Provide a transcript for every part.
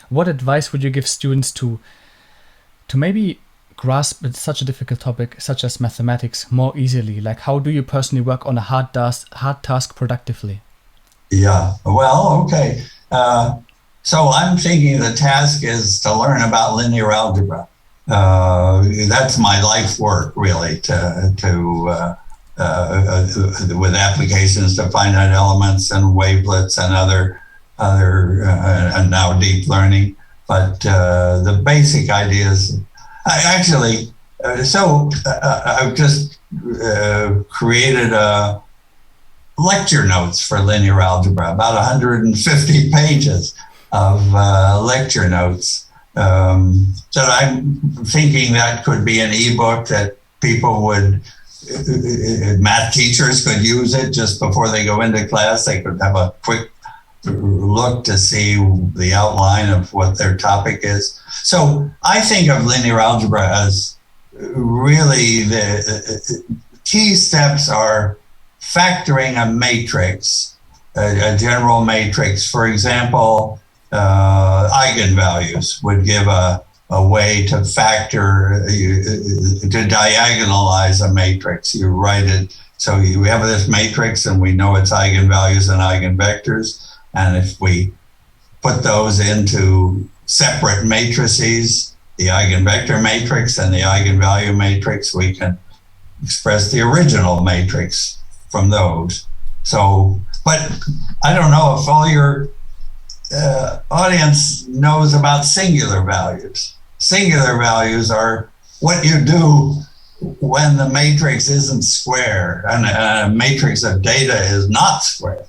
what advice would you give students to maybe grasp such a difficult topic such as mathematics more easily? Like, how do you personally work on a hard task productively? Yeah, well, okay. So I'm thinking the task is to learn about linear algebra. That's my life work, really, with applications to finite elements and wavelets and other and now deep learning. But the basic ideas, I've just created lecture notes for linear algebra, about 150 pages of lecture notes that I'm thinking that could be an ebook that people would, math teachers could use it just before they go into class. They could have a quick look to see the outline of what their topic is. So I think of linear algebra as really the key steps are factoring a matrix, a general matrix. For example, eigenvalues would give a way to factor, to diagonalize a matrix. You write it, so you have this matrix and we know its eigenvalues and eigenvectors. And if we put those into separate matrices, the eigenvector matrix and the eigenvalue matrix, we can express the original matrix from those. So, but I don't know if all your audience knows about singular values. Singular values are what you do when the matrix isn't square and a matrix of data is not square.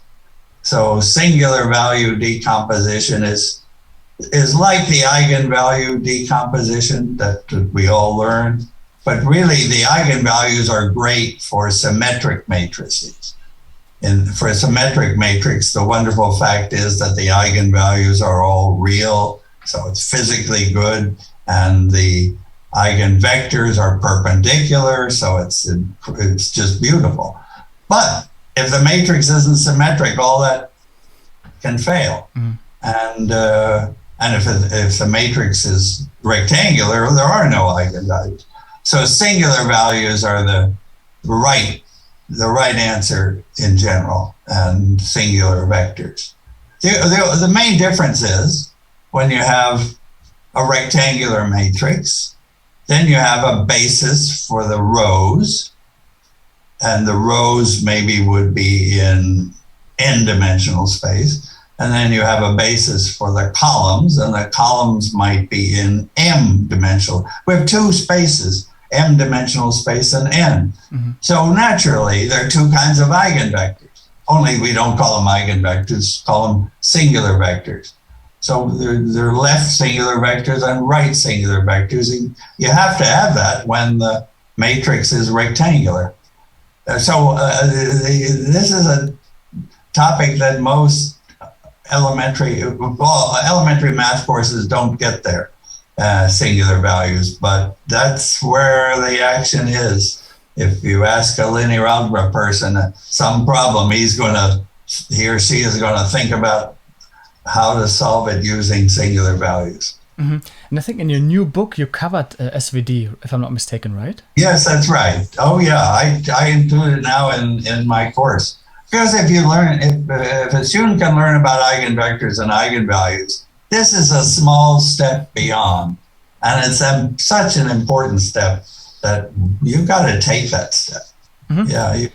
So singular value decomposition is like the eigenvalue decomposition that we all learned, but really the eigenvalues are great for symmetric matrices. And for a symmetric matrix, the wonderful fact is that the eigenvalues are all real, so it's physically good, and the eigenvectors are perpendicular, so it's just beautiful. But if the matrix isn't symmetric, all that can fail. And if the matrix is rectangular, there are no eigenvalues. So singular values are the right answer in general, and singular vectors. The main difference is when you have a rectangular matrix, then you have a basis for the rows, and the rows maybe would be in n-dimensional space, and then you have a basis for the columns, and the columns might be in m-dimensional. We have two spaces, m-dimensional space and n. So naturally, there are two kinds of eigenvectors, only we don't call them eigenvectors, call them singular vectors. So they're left singular vectors and right singular vectors. You have to have that when the matrix is rectangular. So this is a topic that most elementary math courses don't get there, singular values, but that's where the action is. If you ask a linear algebra person some problem, he or she is going to think about how to solve it using singular values. And I think in your new book, you covered SVD, if I'm not mistaken, right? Yes, that's right. Oh, yeah, I include it now in my course. Because if a student can learn about eigenvectors and eigenvalues, this is a small step beyond. And it's such an important step that you've got to take that step. Yeah,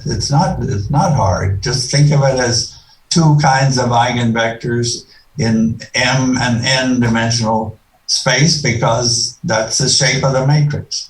it's not hard. Just think of it as two kinds of eigenvectors in m and n dimensional space, because that's the shape of the matrix.